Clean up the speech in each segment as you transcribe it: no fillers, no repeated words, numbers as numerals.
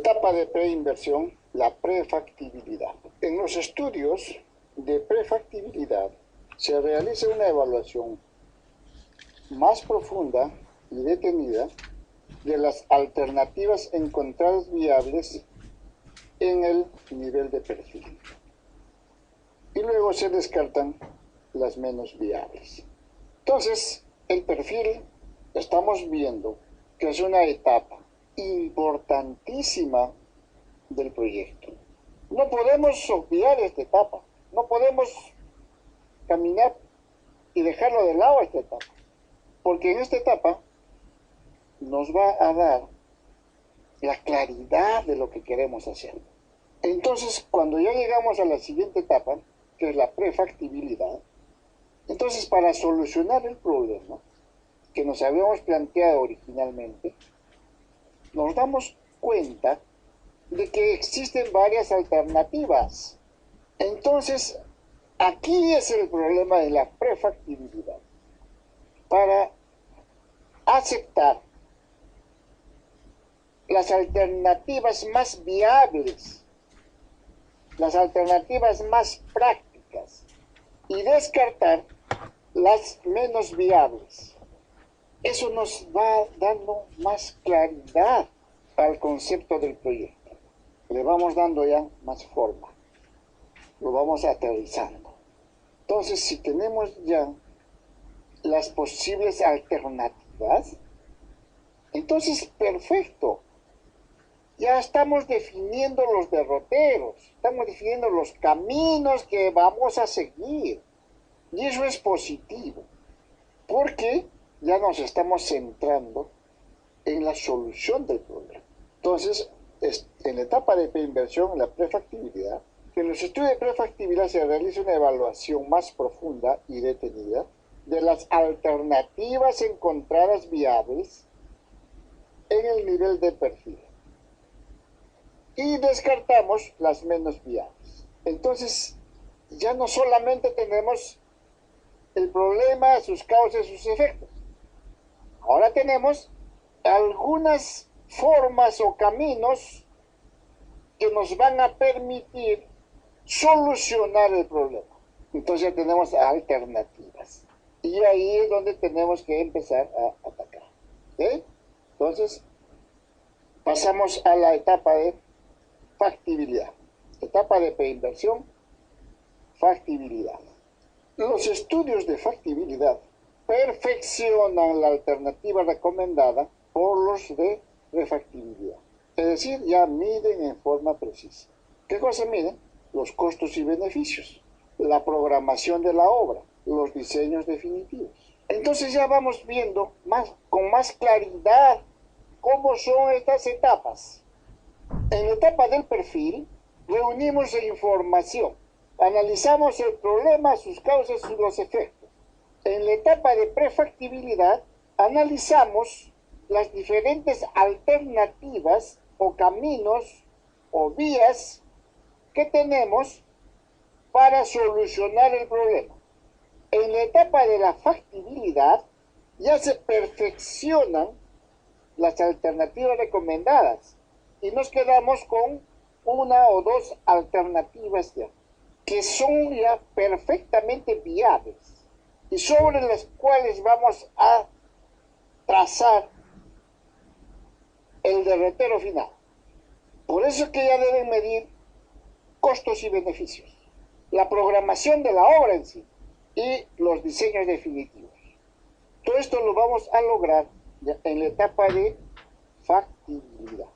Etapa de preinversión, la prefactibilidad. En los estudios de prefactibilidad se realiza una evaluación más profunda y detenida de las alternativas encontradas viables en el nivel de perfil. Y luego se descartan las menos viables. Entonces, el perfil, estamos viendo que es una etapa importantísima del proyecto. No podemos obviar esta etapa, no podemos caminar y dejarlo de lado esta etapa, porque en esta etapa nos va a dar la claridad de lo que queremos hacer. Entonces, cuando ya llegamos a la siguiente etapa, que es la prefactibilidad, entonces para solucionar el problema que nos habíamos planteado originalmente, nos damos cuenta de que existen varias alternativas. Entonces, aquí es el problema de la prefactibilidad. Para aceptar las alternativas más viables, las alternativas más prácticas y descartar las menos viables. Eso nos va dando más claridad al concepto del proyecto. Le vamos dando ya más forma. Lo vamos aterrizando. Entonces, si tenemos ya las posibles alternativas, entonces perfecto. Ya estamos definiendo los derroteros, estamos definiendo los caminos que vamos a seguir. Y eso es positivo, porque ya nos estamos centrando en la solución del problema. Entonces, en la etapa de preinversión, la prefactibilidad, en los estudios de prefactibilidad se realiza una evaluación más profunda y detenida de las alternativas encontradas viables en el nivel de perfil. Y descartamos las menos viables. Entonces, ya no solamente tenemos el problema, sus causas y sus efectos. Ahora tenemos algunas formas o caminos que nos van a permitir solucionar el problema. Entonces ya tenemos alternativas. Y ahí es donde tenemos que empezar a atacar. ¿Sí? Entonces, pasamos a la etapa de factibilidad. Etapa de preinversión, factibilidad. Los estudios de factibilidad perfeccionan la alternativa recomendada por los de prefactibilidad. Es decir, ya miden en forma precisa. ¿Qué cosa miden? Los costos y beneficios, la programación de la obra, los diseños definitivos. Entonces ya vamos viendo con más claridad cómo son estas etapas. En la etapa del perfil, reunimos la información, analizamos el problema, sus causas y los efectos. En la etapa de prefactibilidad, analizamos las diferentes alternativas o caminos o vías que tenemos para solucionar el problema. En la etapa de la factibilidad, ya se perfeccionan las alternativas recomendadas y nos quedamos con una o dos alternativas ya, que son ya perfectamente viables y sobre las cuales vamos a trazar el derrotero final. Por eso es que ya deben medir costos y beneficios, la programación de la obra en sí y los diseños definitivos. Todo esto lo vamos a lograr en la etapa de factibilidad,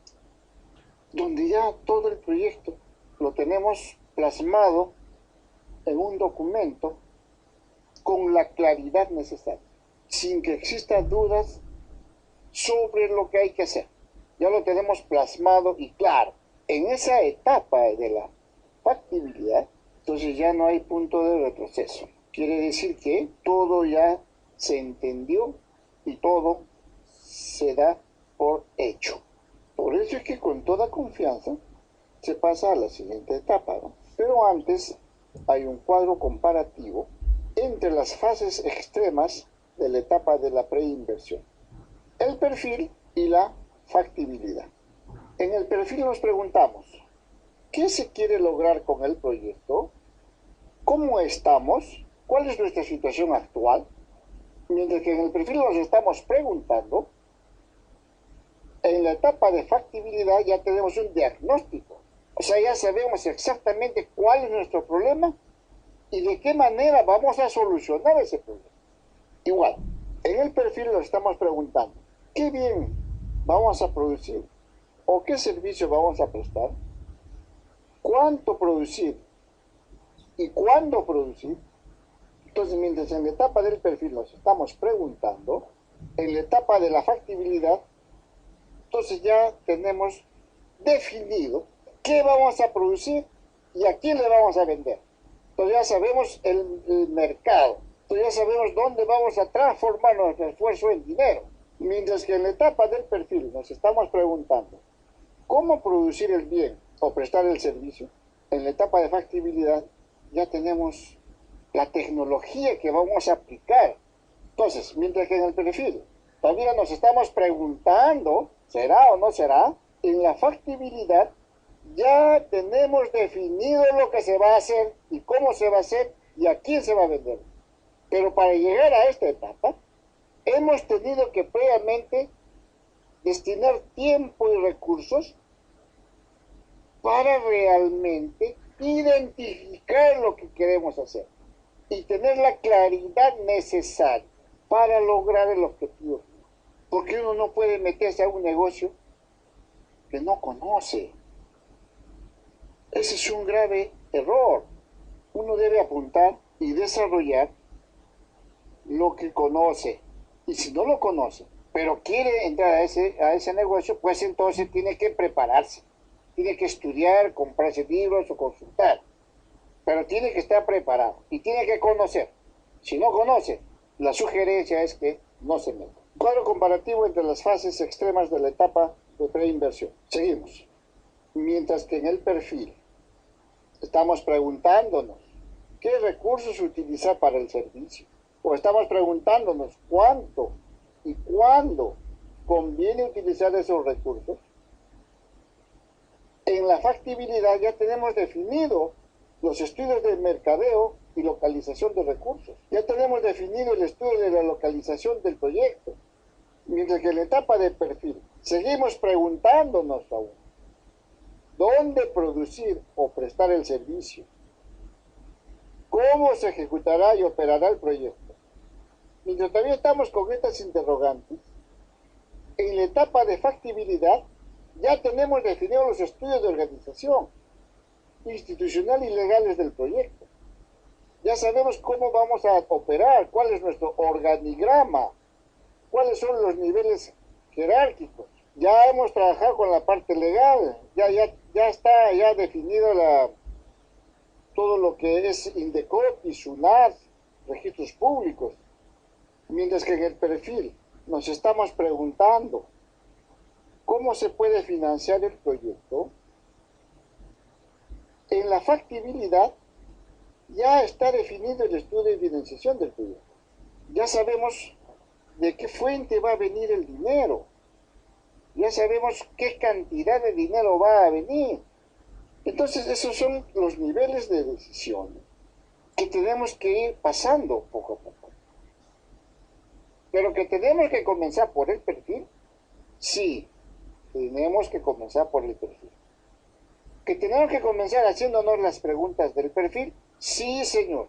donde ya todo el proyecto lo tenemos plasmado en un documento con la claridad necesaria, sin que existan dudas sobre lo que hay que hacer. Ya lo tenemos plasmado y claro. En esa etapa de la factibilidad, entonces ya no hay punto de retroceso. Quiere decir que todo ya se entendió y todo se da por hecho. Por eso es que con toda confianza se pasa a la siguiente etapa, ¿no? Pero antes hay un cuadro comparativo entre las fases extremas de la etapa de la preinversión, el perfil y la factibilidad. En el perfil nos preguntamos, ¿qué se quiere lograr con el proyecto? ¿Cómo estamos? ¿Cuál es nuestra situación actual? Mientras que en el perfil nos estamos preguntando, en la etapa de factibilidad ya tenemos un diagnóstico. O sea, ya sabemos exactamente cuál es nuestro problema y de qué manera vamos a solucionar ese problema. Igual, en el perfil nos estamos preguntando, ¿qué bien vamos a producir? ¿O qué servicio vamos a prestar? ¿Cuánto producir? ¿Y cuándo producir? Entonces, mientras en la etapa del perfil nos estamos preguntando, en la etapa de la factibilidad, entonces ya tenemos definido qué vamos a producir y a quién le vamos a vender. Entonces ya sabemos el mercado, entonces ya sabemos dónde vamos a transformar nuestro esfuerzo en dinero. Mientras que en la etapa del perfil nos estamos preguntando cómo producir el bien o prestar el servicio, en la etapa de factibilidad ya tenemos la tecnología que vamos a aplicar. Entonces, mientras que en el perfil todavía nos estamos preguntando, ¿será o no será? En la factibilidad ya tenemos definido lo que se va a hacer y cómo se va a hacer y a quién se va a vender. Pero para llegar a esta etapa, hemos tenido que previamente destinar tiempo y recursos para realmente identificar lo que queremos hacer y tener la claridad necesaria para lograr el objetivo. Porque uno no puede meterse a un negocio que no conoce. Ese es un grave error. Uno debe apuntar y desarrollar lo que conoce. Y si no lo conoce, pero quiere entrar a ese negocio, pues entonces tiene que prepararse. Tiene que estudiar, comprarse libros o consultar. Pero tiene que estar preparado y tiene que conocer. Si no conoce, la sugerencia es que no se meta. Cuadro comparativo entre las fases extremas de la etapa de preinversión. Seguimos. Mientras que en el perfil estamos preguntándonos qué recursos utilizar para el servicio. O estamos preguntándonos cuánto y cuándo conviene utilizar esos recursos. En la factibilidad ya tenemos definido los estudios de mercadeo y localización de recursos. Ya tenemos definido el estudio de la localización del proyecto. Mientras que en la etapa de perfil seguimos preguntándonos aún dónde producir o prestar el servicio, cómo se ejecutará y operará el proyecto. Mientras todavía estamos con estas interrogantes, en la etapa de factibilidad ya tenemos definidos los estudios de organización institucional y legales del proyecto. Ya sabemos cómo vamos a operar, cuál es nuestro organigrama, cuáles son los niveles jerárquicos. Ya hemos trabajado con la parte legal, ya está definido todo lo que es INDECOPI, SUNAT, registros públicos. Mientras que en el perfil nos estamos preguntando cómo se puede financiar el proyecto, en la factibilidad ya está definido el estudio de financiación del proyecto. Ya sabemos de qué fuente va a venir el dinero. Ya sabemos qué cantidad de dinero va a venir. Entonces esos son los niveles de decisión que tenemos que ir pasando poco a poco. Pero que tenemos que comenzar por el perfil, sí, tenemos que comenzar por el perfil. Que tenemos que comenzar haciéndonos las preguntas del perfil, sí, señor.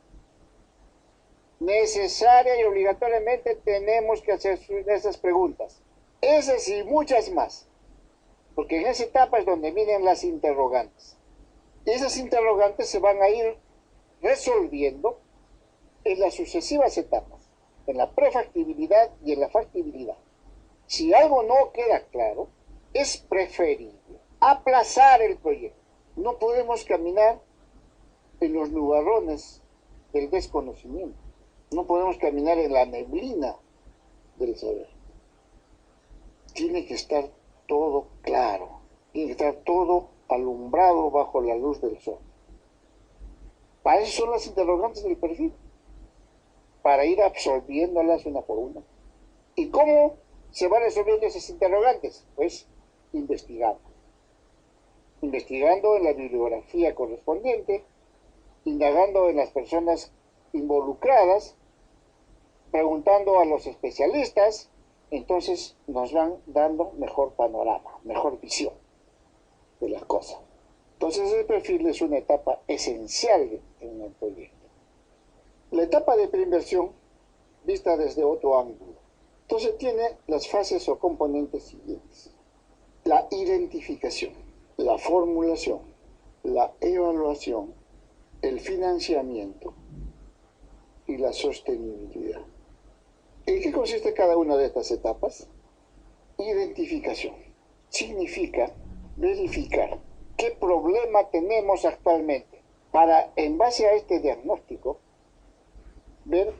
Necesaria y obligatoriamente tenemos que hacer esas preguntas. Esas y muchas más. Porque en esa etapa es donde vienen las interrogantes. Y esas interrogantes se van a ir resolviendo en las sucesivas etapas, en la prefactibilidad y en la factibilidad. Si algo no queda claro, es preferible aplazar el proyecto. No podemos caminar en los nubarrones del desconocimiento. No podemos caminar en la neblina del saber. Tiene que estar todo claro. Tiene que estar todo alumbrado bajo la luz del sol. Para eso son las interrogantes del perfil. Para ir absorbiéndolas una por una. ¿Y cómo se van resolviendo esas interrogantes? Pues investigando. investigando en la bibliografía correspondiente, indagando en las personas involucradas, preguntando a los especialistas, entonces nos van dando mejor panorama, mejor visión de las cosas. Entonces el perfil es una etapa esencial en el proyecto. La etapa de preinversión, vista desde otro ángulo, entonces tiene las fases o componentes siguientes: la identificación, la formulación, la evaluación, el financiamiento y la sostenibilidad. ¿En qué consiste cada una de estas etapas? Identificación significa verificar qué problema tenemos actualmente para, en base a este diagnóstico, ver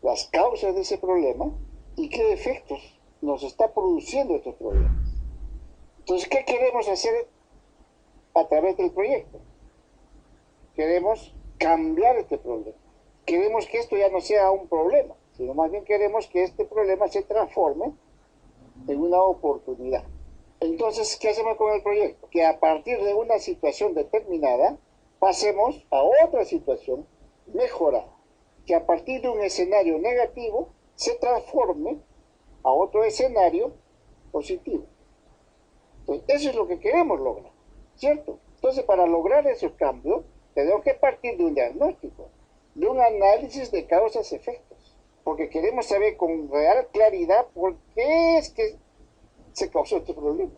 las causas de ese problema y qué efectos nos está produciendo estos problemas. Entonces, ¿qué queremos hacer a través del proyecto? Queremos cambiar este problema. Queremos que esto ya no sea un problema, sino más bien queremos que este problema se transforme en una oportunidad. Entonces, ¿qué hacemos con el proyecto? Que a partir de una situación determinada pasemos a otra situación mejorada. Que a partir de un escenario negativo se transforme a otro escenario positivo. Entonces, eso es lo que queremos lograr, ¿cierto? Entonces, para lograr esos cambios, tenemos que partir de un diagnóstico, de un análisis de causas-efectos, porque queremos saber con real claridad por qué es que se causó este problema.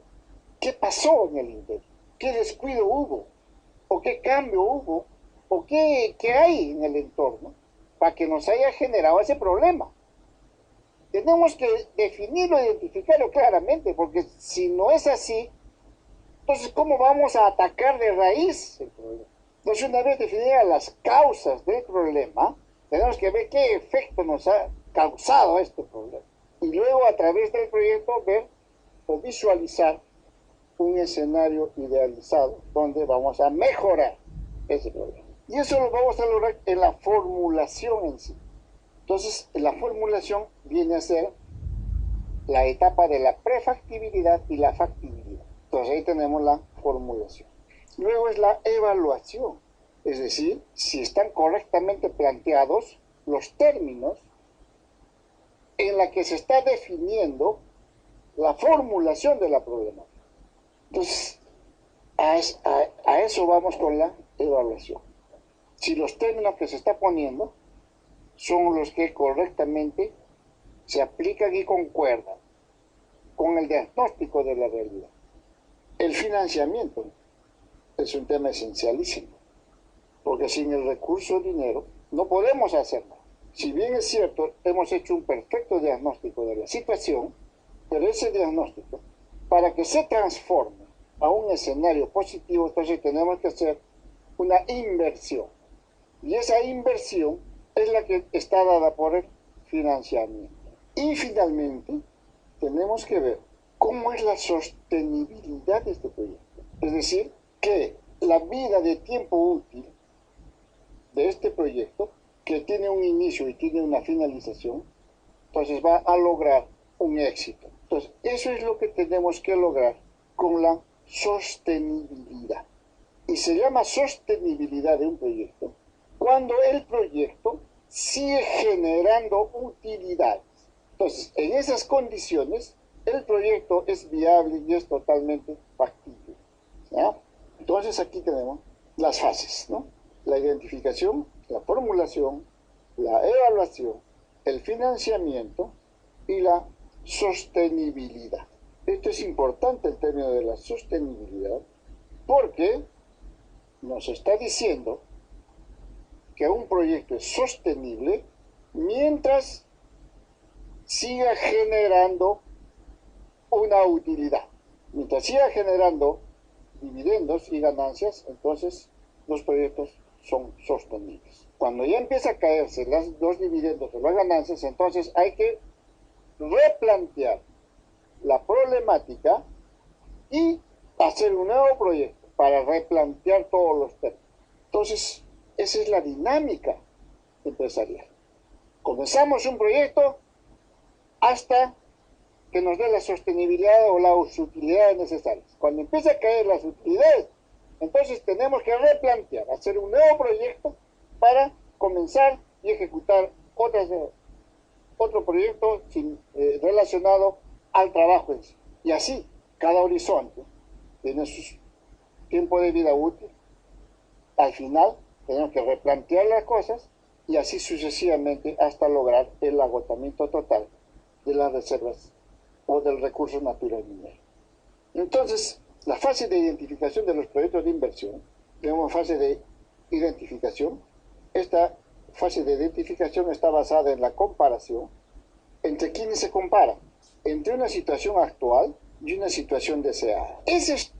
¿Qué pasó en el interior? ¿Qué descuido hubo? ¿O qué cambio hubo? ¿O qué hay en el entorno para que nos haya generado ese problema? Tenemos que definirlo, identificarlo claramente, porque si no es así, entonces ¿cómo vamos a atacar de raíz el problema? Entonces, una vez definidas las causas del problema, tenemos que ver qué efecto nos ha causado este problema. Y luego, a través del proyecto, ver o visualizar un escenario idealizado donde vamos a mejorar ese problema. Y eso lo vamos a lograr en la formulación en sí. Entonces, la formulación viene a ser la etapa de la prefactibilidad y la factibilidad. Entonces, ahí tenemos la formulación. Luego es la evaluación, es decir, si están correctamente planteados los términos en la que se está definiendo la formulación de la problemática. Entonces, a eso vamos con la evaluación. Si los términos que se está poniendo son los que correctamente se aplican y concuerdan con el diagnóstico de la realidad. El financiamiento es un tema esencialísimo, porque sin el recurso dinero no podemos hacerlo. Si bien es cierto, hemos hecho un perfecto diagnóstico de la situación, pero ese diagnóstico, para que se transforme a un escenario positivo, entonces tenemos que hacer una inversión. Y esa inversión es la que está dada por el financiamiento. Y finalmente, tenemos que ver cómo es la sostenibilidad de este proyecto. Es decir, que la vida de tiempo útil de este proyecto, que tiene un inicio y tiene una finalización, entonces va a lograr un éxito. Entonces, eso es lo que tenemos que lograr con la sostenibilidad. Y se llama sostenibilidad de un proyecto cuando el proyecto sigue generando utilidades. Entonces, en esas condiciones, el proyecto es viable y es totalmente factible, ¿ya? Entonces, aquí tenemos las fases, ¿no? La identificación, la formulación, la evaluación, el financiamiento y la sostenibilidad. Esto es importante, el término de la sostenibilidad, porque nos está diciendo que un proyecto es sostenible mientras siga generando una utilidad. Mientras siga generando dividendos y ganancias, entonces los proyectos son sostenibles. Cuando ya empieza a caerse los dividendos o las ganancias, entonces hay que replantear la problemática y hacer un nuevo proyecto para replantear todos los temas. Entonces, esa es la dinámica empresarial. Comenzamos un proyecto hasta que nos dé la sostenibilidad o las utilidades necesarias. Cuando empieza a caer las utilidades, entonces tenemos que replantear, hacer un nuevo proyecto para comenzar y ejecutar otro proyecto relacionado al trabajo en sí. Y así, cada horizonte tiene su tiempo de vida útil. Al final, tenemos que replantear las cosas y así sucesivamente hasta lograr el agotamiento total de las reservas o del recurso natural minero. Entonces, la fase de identificación de los proyectos de inversión, tenemos fase de identificación. Esta fase de identificación está basada en la comparación. ¿Entre quiénes se compara? Entre una situación actual y una situación deseada. Ese es